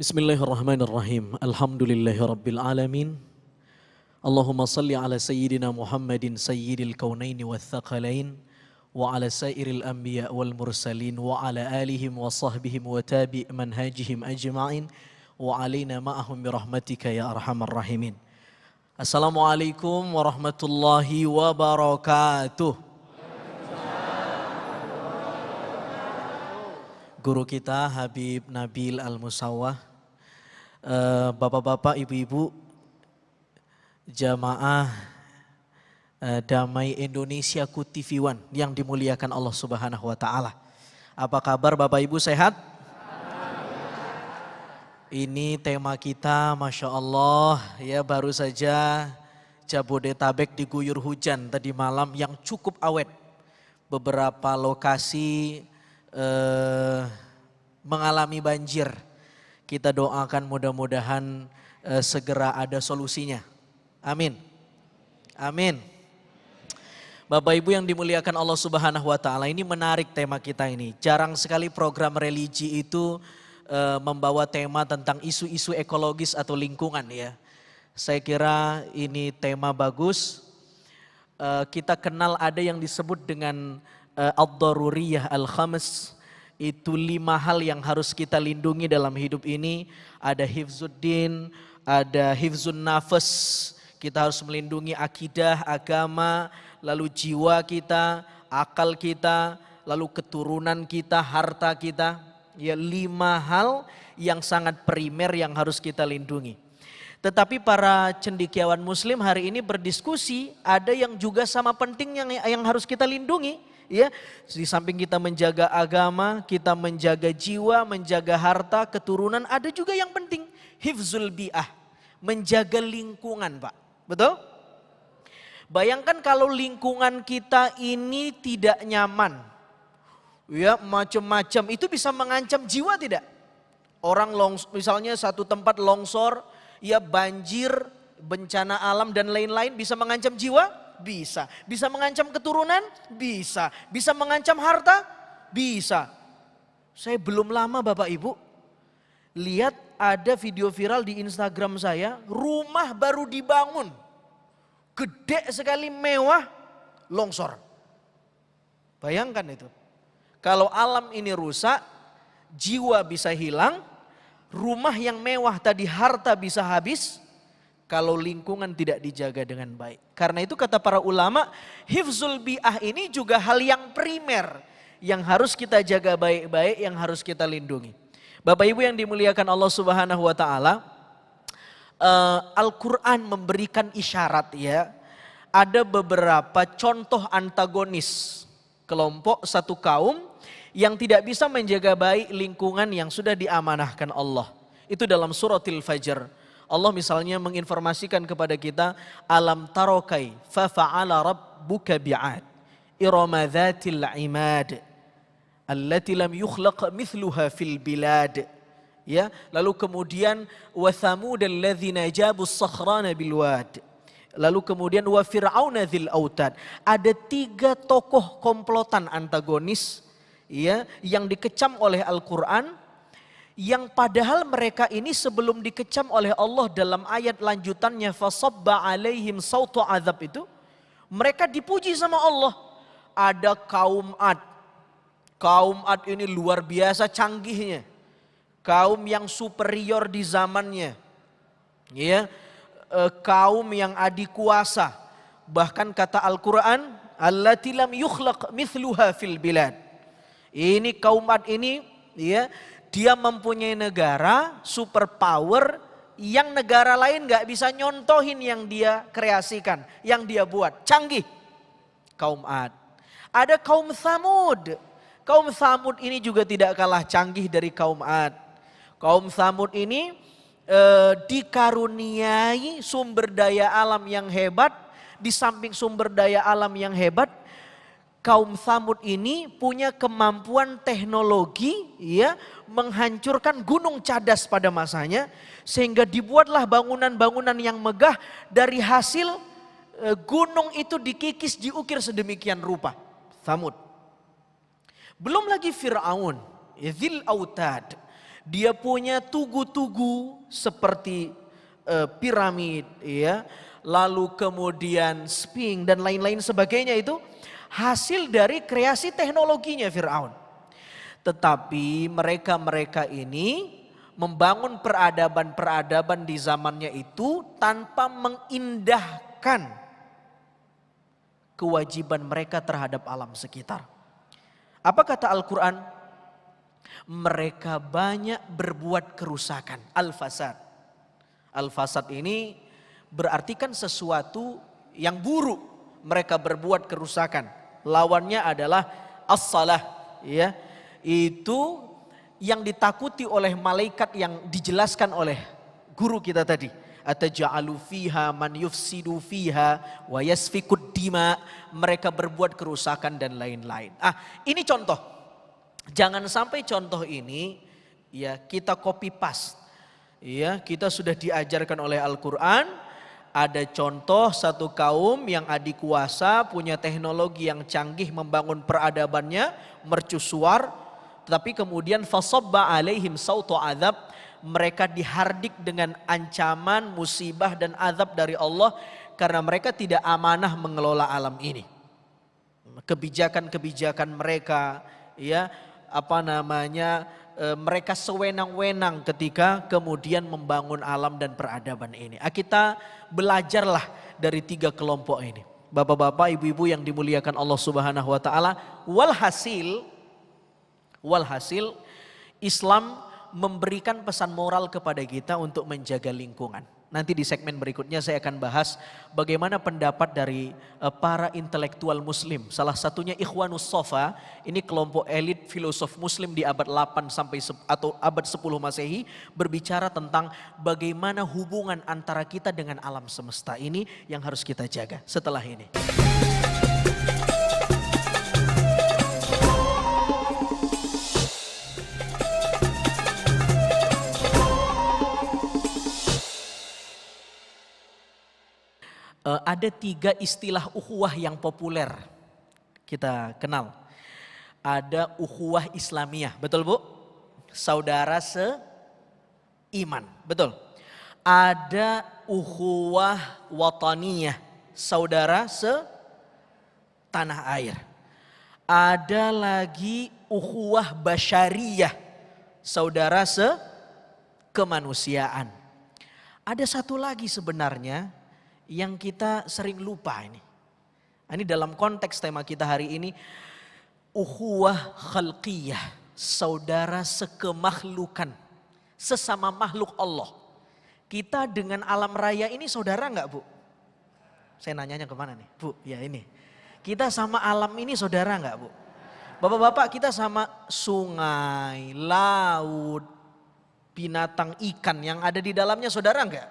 Bismillahirrahmanirrahim. Alhamdulillahirabbil alamin. Allahumma salli ala sayyidina Muhammadin sayyidil kaunaini wathaqalain wa ala sairil anbiya wal mursalin wa ala alihim wa sahbihim wa tabi' manhajihim ajma'in wa alaina ma'ahum birahmatika ya arhamar rahimin. Assalamualaikum warahmatullahi wabarakatuh. Guru kita Habib Nabil Al-Musawwah, bapak-bapak, ibu-ibu, jamaah Damai Indonesia Ku TV One yang dimuliakan Allah Subhanahu wa taala. Apa kabar Bapak Ibu, sehat? Ini tema kita, Masya Allah, ya, baru saja Jabodetabek diguyur hujan tadi malam yang cukup awet. Beberapa lokasi mengalami banjir. Kita doakan mudah-mudahan segera ada solusinya. Amin. Amin. Bapak Ibu yang dimuliakan Allah Subhanahu wa taala, ini menarik tema kita ini. Jarang sekali program religi itu membawa tema tentang isu-isu ekologis atau lingkungan, ya. Saya kira ini tema bagus. Kita kenal ada yang disebut dengan ad-daruriyah al-khams. Itu 5 hal yang harus kita lindungi dalam hidup ini. Ada hifzuddin, ada hifzun nafas. Kita harus melindungi akidah, agama, lalu jiwa kita, akal kita, lalu keturunan kita, harta kita. Ya, 5 hal yang sangat primer yang harus kita lindungi. Tetapi para cendekiawan muslim hari ini berdiskusi, ada yang juga sama penting yang harus kita lindungi. Ya, di samping kita menjaga agama, kita menjaga jiwa, menjaga harta, keturunan, ada juga yang penting, hifzul bi'ah, menjaga lingkungan, Pak. Betul? Bayangkan kalau lingkungan kita ini tidak nyaman, ya, macam-macam, itu bisa mengancam jiwa tidak? Orang misalnya satu tempat longsor, ya, banjir, bencana alam dan lain-lain bisa mengancam jiwa? Bisa. Bisa mengancam keturunan? Bisa. Bisa mengancam harta? Bisa. Saya belum lama Bapak Ibu lihat ada video viral di Instagram saya, rumah baru dibangun, gede sekali, mewah, longsor. Bayangkan itu. Kalau alam ini rusak, jiwa bisa hilang, rumah yang mewah tadi, harta bisa habis, kalau lingkungan tidak dijaga dengan baik. Karena itu kata para ulama, hifzul bi'ah ini juga hal yang primer, yang harus kita jaga baik-baik, yang harus kita lindungi. Bapak Ibu yang dimuliakan Allah Subhanahu wa taala, Al-Quran memberikan isyarat, ya. Ada beberapa contoh antagonis kelompok satu kaum yang tidak bisa menjaga baik lingkungan yang sudah diamanahkan Allah. Itu dalam suratil Fajr. Allah misalnya menginformasikan kepada kita, alam tarokai fa fa'ala rabbuka bi'ad irama dhatil imad allati lam yukhlaq mithluha fil bilad. Ya, lalu kemudian wa thamud alladzina jabus sakhrana bil wad. Lalu kemudian wa fir'auna dzil autad. Ada 3 tokoh komplotan antagonis, ya, yang dikecam oleh Al-Qur'an, yang padahal mereka ini sebelum dikecam oleh Allah dalam ayat lanjutannya fasabba alaihim sautu azab, itu mereka dipuji sama Allah. Ada kaum Ad. Kaum Ad ini luar biasa canggihnya. Kaum yang superior di zamannya. Ya, kaum yang adikuasa. Bahkan kata Al-Quran, allati lam yukhlaq mithluha fil bilad. Ini kaum Ad ini, ya, dia mempunyai negara superpower yang negara lain gak bisa nyontohin yang dia kreasikan, yang dia buat. Canggih. Kaum Ad. Ada kaum Thamud. Kaum Thamud ini juga tidak kalah canggih dari kaum Ad. Kaum Thamud ini dikaruniai sumber daya alam yang hebat. Di samping sumber daya alam yang hebat, kaum Thamud ini punya kemampuan teknologi, ya, menghancurkan gunung cadas pada masanya, sehingga dibuatlah bangunan-bangunan yang megah dari hasil gunung itu dikikis, diukir sedemikian rupa. Thamud. Belum lagi Fir'aun, Dzil Autad. Dia punya tugu-tugu seperti piramid, ya, lalu kemudian Sphinx dan lain-lain sebagainya, itu hasil dari kreasi teknologinya Firaun. Tetapi mereka ini membangun peradaban-peradaban di zamannya itu tanpa mengindahkan kewajiban mereka terhadap alam sekitar. Apa kata Al-Quran? Mereka banyak berbuat kerusakan. Al-fasad. Al-fasad ini berarti kan sesuatu yang buruk. Mereka berbuat kerusakan. Lawannya adalah as-salah. Ya, itu yang ditakuti oleh malaikat yang dijelaskan oleh guru kita tadi. Ataja'alu fiha man yufsidu fiha wa yasfikud dima. Mereka berbuat kerusakan dan lain-lain. Ini contoh. Jangan sampai contoh ini ya kita copy paste. Ya, kita sudah diajarkan oleh Al-Qur'an, ada contoh satu kaum yang adikuasa, punya teknologi yang canggih membangun peradabannya, mercusuar. Tapi kemudian fasabba alaihim sautu azab, mereka dihardik dengan ancaman, musibah dan azab dari Allah karena mereka tidak amanah mengelola alam ini. Kebijakan-kebijakan mereka, ya, mereka sewenang-wenang ketika kemudian membangun alam dan peradaban ini. Kita belajarlah dari 3 kelompok ini. Bapak-bapak, ibu-ibu yang dimuliakan Allah Subhanahu wa taala, Walhasil Islam memberikan pesan moral kepada kita untuk menjaga lingkungan. Nanti di segmen berikutnya saya akan bahas bagaimana pendapat dari para intelektual muslim. Salah satunya Ikhwanus Shafa, ini kelompok elit filosof muslim di abad 8 atau abad 10 Masehi, berbicara tentang bagaimana hubungan antara kita dengan alam semesta ini yang harus kita jaga. Setelah ini. Ada 3 istilah ukhuwah yang populer kita kenal. Ada ukhuwah Islamiyah, betul Bu? Saudara seiman, betul. Ada ukhuwah wataniyah, saudara setanah air. Ada lagi ukhuwah basyariyah, saudara sekemanusiaan. Ada satu lagi sebenarnya yang kita sering lupa ini. Ini dalam konteks tema kita hari ini, ukhuwah khalqiyah, saudara sekemakhlukan, sesama makhluk Allah. Kita dengan alam raya ini saudara enggak Bu? Saya nanyanya kemana nih? Bu, ya ini. Kita sama alam ini saudara enggak Bu? Bapak-bapak, kita sama sungai, laut, binatang, ikan yang ada di dalamnya saudara enggak?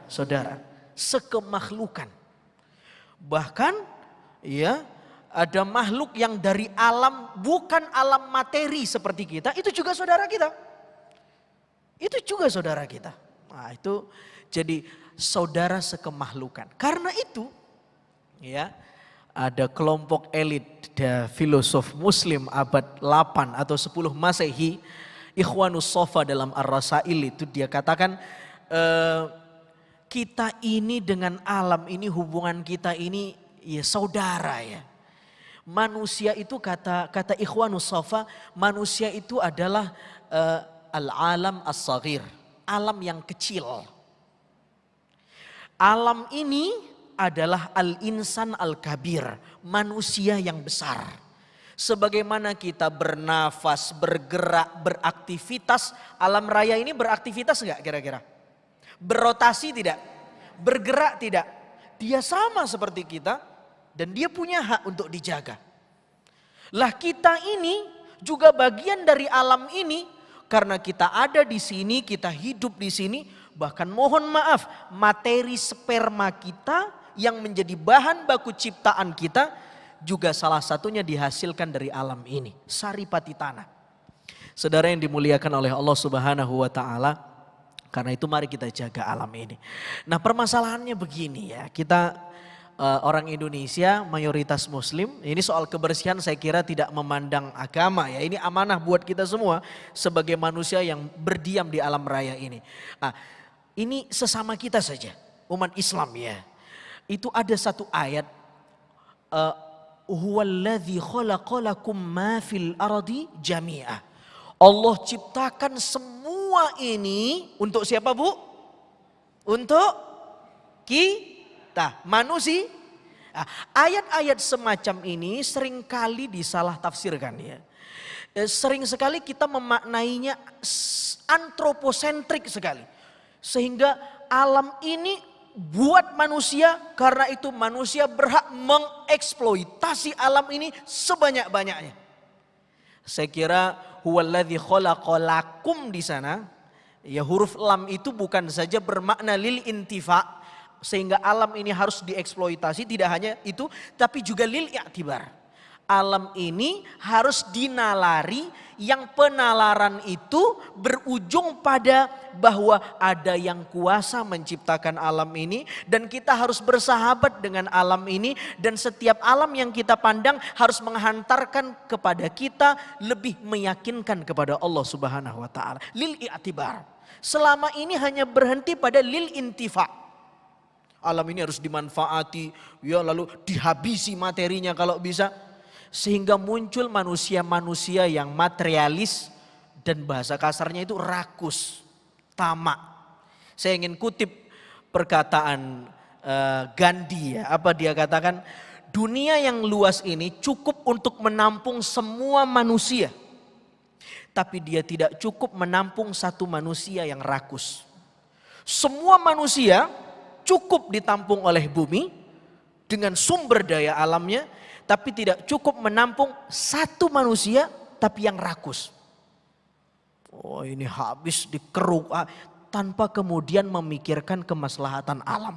Saudara. Sekemakhlukan. Bahkan ya ada makhluk yang dari alam, bukan alam materi seperti kita, itu juga saudara kita. Itu juga saudara kita. Nah, itu jadi saudara sekemakhlukan. Karena itu ya ada kelompok elit filosof muslim abad 8 atau 10 Masehi, Ikhwanus Shafa dalam Ar-Rasail itu dia katakan kita ini dengan alam ini, hubungan kita ini ya saudara ya. Manusia itu kata Ikhwanus Shafa, manusia itu adalah al-alam as-saghir, alam yang kecil. Alam ini adalah al-insan al-kabir, manusia yang besar. Sebagaimana kita bernafas, bergerak, beraktivitas, alam raya ini beraktivitas enggak kira-kira? Berotasi tidak? Bergerak tidak? Dia sama seperti kita dan dia punya hak untuk dijaga. Lah kita ini juga bagian dari alam ini karena kita ada di sini, kita hidup di sini, bahkan mohon maaf, materi sperma kita yang menjadi bahan baku ciptaan kita juga salah satunya dihasilkan dari alam ini, saripati tanah. Saudara yang dimuliakan oleh Allah Subhanahu wa taala, karena itu mari kita jaga alam ini. Nah, permasalahannya begini ya, kita orang Indonesia mayoritas muslim. Ini soal kebersihan saya kira tidak memandang agama ya. Ini amanah buat kita semua sebagai manusia yang berdiam di alam raya ini. Nah, ini sesama kita saja, umat Islam ya. Itu ada satu ayat, huwallazi khalaqalakum ma fil ardi jami'ah. Allah ciptakan semua ini untuk siapa Bu? Untuk kita manusia. Nah, ayat-ayat semacam ini seringkali disalah tafsirkan ya. Sering sekali kita memaknainya antroposentrik sekali. Sehingga alam ini buat manusia, karena itu manusia berhak mengeksploitasi alam ini sebanyak-banyaknya. Saya kira huwallazi khalaqalakum di sana, ya huruf lam itu bukan saja bermakna lil intifa, sehingga alam ini harus dieksploitasi, tidak hanya itu, tapi juga lil i'tibar. Alam ini harus dinalari, yang penalaran itu berujung pada bahwa ada yang kuasa menciptakan alam ini dan kita harus bersahabat dengan alam ini, dan setiap alam yang kita pandang harus menghantarkan kepada kita lebih meyakinkan kepada Allah Subhanahu wa taala. Lil i'tibar. Selama ini hanya berhenti pada lil intifa. Alam ini harus dimanfaati, ya lalu dihabisi materinya kalau bisa. Sehingga muncul manusia-manusia yang materialis dan bahasa kasarnya itu rakus, tamak. Saya ingin kutip perkataan Gandhi ya, apa dia katakan, dunia yang luas ini cukup untuk menampung semua manusia. Tapi dia tidak cukup menampung satu manusia yang rakus. Semua manusia cukup ditampung oleh bumi dengan sumber daya alamnya, tapi tidak cukup menampung satu manusia tapi yang rakus. Oh ini habis dikeruk tanpa kemudian memikirkan kemaslahatan alam.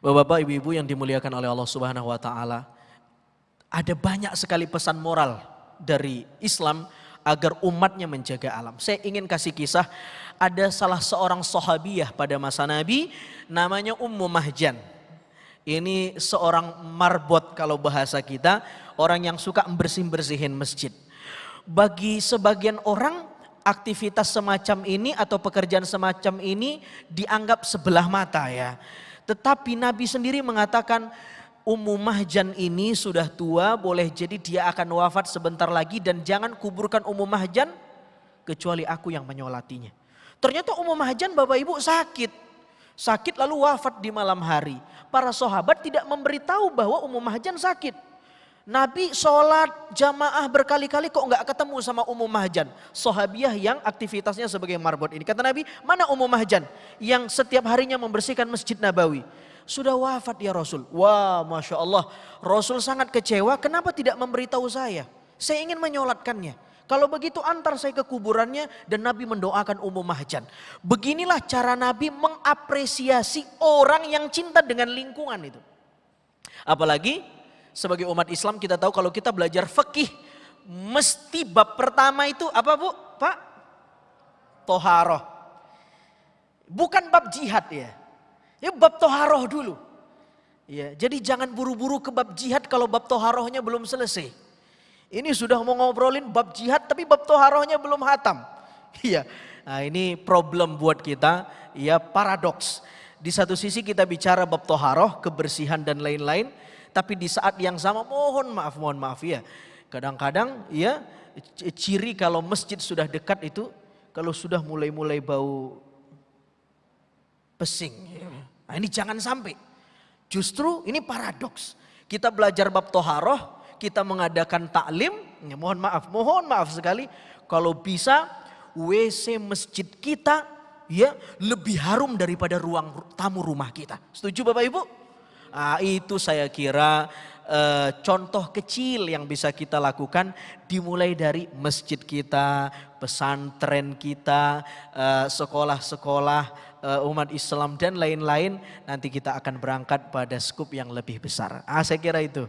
Bapak-bapak, ibu-ibu yang dimuliakan oleh Allah Subhanahu wa taala, ada banyak sekali pesan moral dari Islam agar umatnya menjaga alam. Saya ingin kasih kisah, ada salah seorang sahabiyah pada masa Nabi namanya Ummu Mahjan. Ini seorang marbot kalau bahasa kita, orang yang suka bersihin masjid. Bagi sebagian orang aktivitas semacam ini atau pekerjaan semacam ini dianggap sebelah mata ya. Tetapi Nabi sendiri mengatakan Ummu Mahjan ini sudah tua, boleh jadi dia akan wafat sebentar lagi, dan jangan kuburkan Ummu Mahjan kecuali aku yang menyolatinya. Ternyata Ummu Mahjan Bapak Ibu sakit lalu wafat di malam hari. Para sahabat tidak memberitahu bahwa Ummu Mahjan sakit. Nabi sholat jamaah berkali-kali kok nggak ketemu sama Ummu Mahjan. Sahabiah yang aktivitasnya sebagai marbot ini. Kata Nabi, mana Ummu Mahjan yang setiap harinya membersihkan Masjid Nabawi? Sudah wafat ya Rasul. Wah Masya Allah, Rasul sangat kecewa, kenapa tidak memberitahu saya? Saya ingin menyolatkannya. Kalau begitu antar saya ke kuburannya, dan Nabi mendoakan Ummu Mahjan. Beginilah cara Nabi mengapresiasi orang yang cinta dengan lingkungan itu. Apalagi sebagai umat Islam kita tahu kalau kita belajar fikih, mesti bab pertama itu apa Bu? Pak? Toharoh. Bukan bab jihad ya. Ya bab toharoh dulu. Ya, jadi jangan buru-buru ke bab jihad kalau bab toharohnya belum selesai. Ini sudah mau ngobrolin bab jihad tapi bab toharohnya belum hatam. Iya, nah ini problem buat kita, ya paradoks. Di satu sisi kita bicara bab toharoh, kebersihan dan lain-lain. Tapi di saat yang sama mohon maaf ya. Kadang-kadang ya ciri kalau masjid sudah dekat itu, kalau sudah mulai-mulai bau pesing. Nah ini jangan sampai. Justru ini paradoks. Kita belajar bab toharoh, kita mengadakan taklim, ya mohon maaf sekali, kalau bisa WC masjid kita ya lebih harum daripada ruang tamu rumah kita. Setuju Bapak Ibu? Nah, itu saya kira contoh kecil yang bisa kita lakukan, dimulai dari masjid kita, pesantren kita, sekolah-sekolah umat Islam dan lain-lain. Nanti kita akan berangkat pada skup yang lebih besar. Saya kira itu.